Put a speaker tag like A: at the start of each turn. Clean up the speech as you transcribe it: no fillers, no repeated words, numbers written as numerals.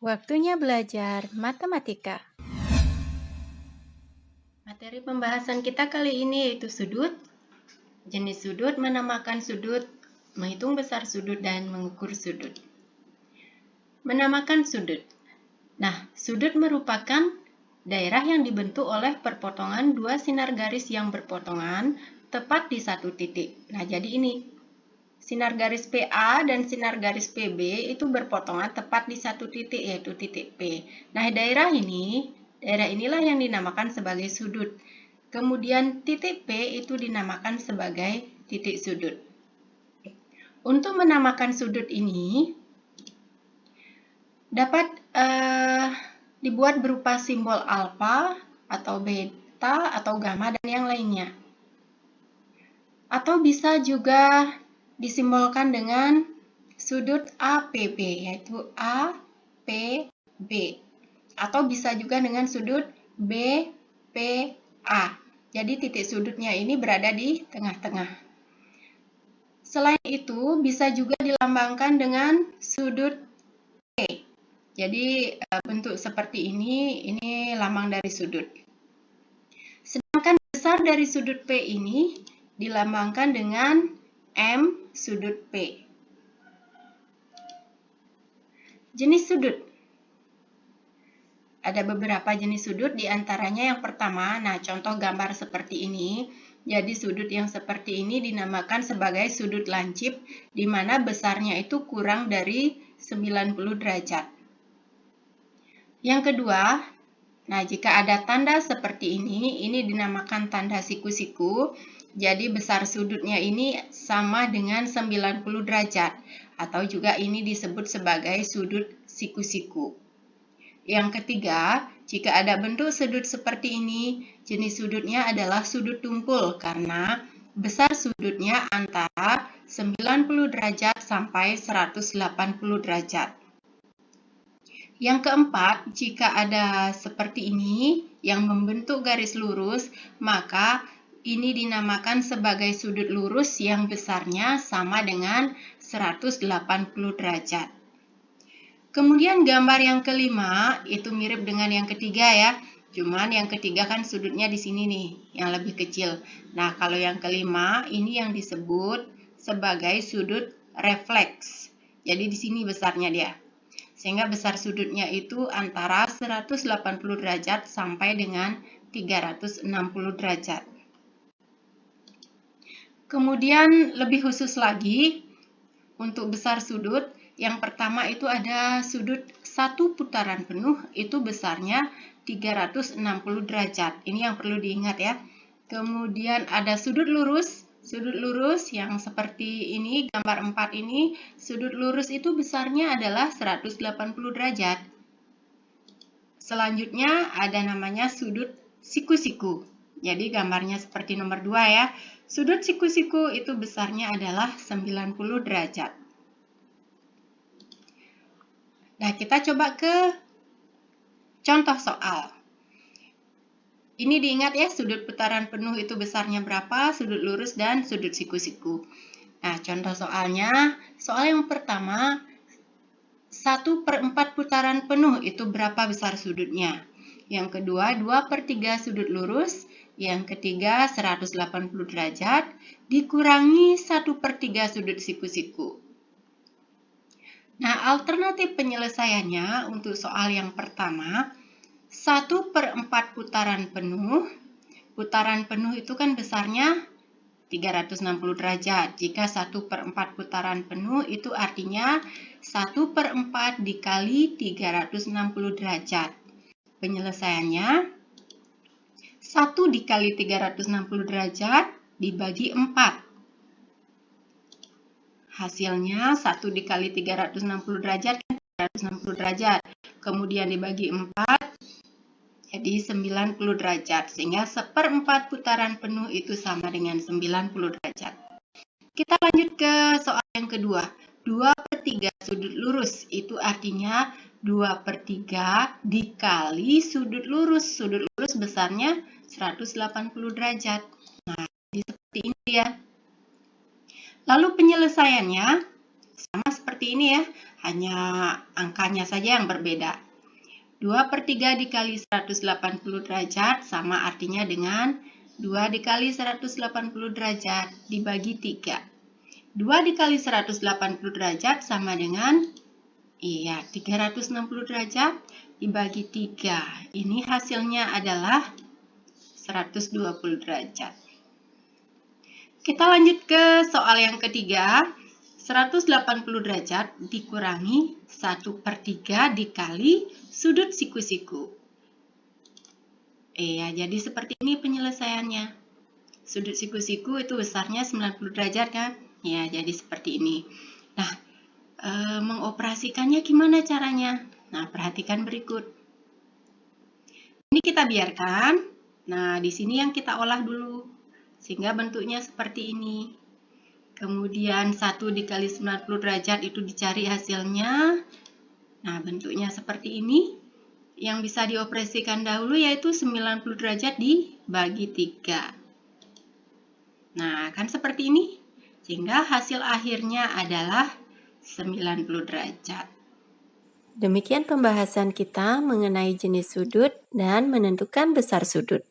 A: Waktunya belajar matematika.
B: Materi pembahasan kita kali ini yaitu sudut, jenis sudut, menamakan sudut, menghitung besar sudut, dan mengukur sudut. Menamakan sudut. Nah, sudut merupakan daerah yang dibentuk oleh perpotongan dua sinar garis yang berpotongan tepat di satu titik. Nah, jadi ini. Sinar garis PA dan sinar garis PB itu berpotongan tepat di satu titik, yaitu titik P. Nah, daerah inilah yang dinamakan sebagai sudut. Kemudian titik P itu dinamakan sebagai titik sudut. Untuk menamakan sudut ini dapat dibuat berupa simbol alfa atau beta atau gamma dan yang lainnya. Atau bisa juga disimbolkan dengan sudut APB, yaitu APB. Atau bisa juga dengan sudut BPA. Jadi titik sudutnya ini berada di tengah-tengah. Selain itu, bisa juga dilambangkan dengan sudut P. Jadi bentuk seperti ini lambang dari sudut. Sedangkan besar dari sudut P ini dilambangkan dengan M sudut P. Jenis sudut. Ada beberapa jenis sudut, diantaranya yang pertama, contoh gambar seperti ini. Jadi sudut yang seperti ini dinamakan sebagai sudut lancip, di mana besarnya itu kurang dari 90 derajat. Yang kedua, jika ada tanda seperti ini dinamakan tanda siku-siku. Jadi besar sudutnya ini sama dengan 90 derajat, atau juga ini disebut sebagai sudut siku-siku. Yang ketiga, jika ada bentuk sudut seperti ini, jenis sudutnya adalah sudut tumpul karena besar sudutnya antara 90 derajat sampai 180 derajat. Yang keempat, jika ada seperti ini yang membentuk garis lurus, maka ini dinamakan sebagai sudut lurus yang besarnya sama dengan 180 derajat. Kemudian gambar yang kelima itu mirip dengan yang ketiga ya. Cuman yang ketiga kan sudutnya di sini nih, yang lebih kecil. Nah, kalau yang kelima ini yang disebut sebagai sudut refleks. Jadi di sini besarnya dia. Sehingga besar sudutnya itu antara 180 derajat sampai dengan 360 derajat. Kemudian lebih khusus lagi, untuk besar sudut, yang pertama itu ada sudut satu putaran penuh, itu besarnya 360 derajat. Ini yang perlu diingat ya. Kemudian ada sudut lurus yang seperti ini, gambar 4 ini, sudut lurus itu besarnya adalah 180 derajat. Selanjutnya ada namanya sudut siku-siku. Jadi gambarnya seperti nomor 2 ya. Sudut siku-siku itu besarnya adalah 90 derajat. Nah, kita coba ke contoh soal. Ini diingat ya, sudut putaran penuh itu besarnya berapa, sudut lurus dan sudut siku-siku. Nah, contoh soalnya, soal yang pertama, 1/4 putaran penuh itu berapa besar sudutnya? Yang kedua, 2/3 sudut lurus. Yang ketiga, 180 derajat dikurangi 1/3 sudut siku-siku. Nah, alternatif penyelesaiannya untuk soal yang pertama, 1/4 putaran penuh. Putaran penuh itu kan besarnya 360 derajat. Jika 1/4 putaran penuh itu artinya 1/4 dikali 360 derajat. Penyelesaiannya 1 dikali 360 derajat dibagi 4. Hasilnya 1 dikali 360 derajat kan 360 derajat. Kemudian dibagi 4 jadi 90 derajat. Sehingga 1/4 putaran penuh itu sama dengan 90 derajat. Kita lanjut ke soal yang kedua. 2/3 sudut lurus itu artinya 2/3 dikali sudut lurus. Sudut lurus besarnya 180 derajat. Nah, jadi seperti ini ya. Lalu penyelesaiannya, Sama seperti ini ya, hanya angkanya saja yang berbeda. 2/3 dikali 180 derajat sama artinya dengan 2 dikali 180 derajat dibagi 3. 2 dikali 180 derajat sama dengan 360 derajat dibagi 3. Ini hasilnya adalah 120 derajat. Kita lanjut ke soal yang ketiga. 180 derajat dikurangi 1/3 dikali sudut siku-siku. Jadi seperti ini penyelesaiannya. Sudut siku-siku itu besarnya 90 derajat kan? Ya, jadi seperti ini. Nah, mengoperasikannya gimana caranya? Nah, perhatikan berikut. Ini kita biarkan. Nah, di sini yang kita olah dulu. Sehingga bentuknya seperti ini. Kemudian 1 dikali 90 derajat itu dicari hasilnya. Nah, bentuknya seperti ini. Yang bisa dioperasikan dahulu yaitu 90 derajat dibagi 3. Nah, kan seperti ini. Sehingga hasil akhirnya adalah 90 derajat.
A: Demikian pembahasan kita mengenai jenis sudut dan menentukan besar sudut.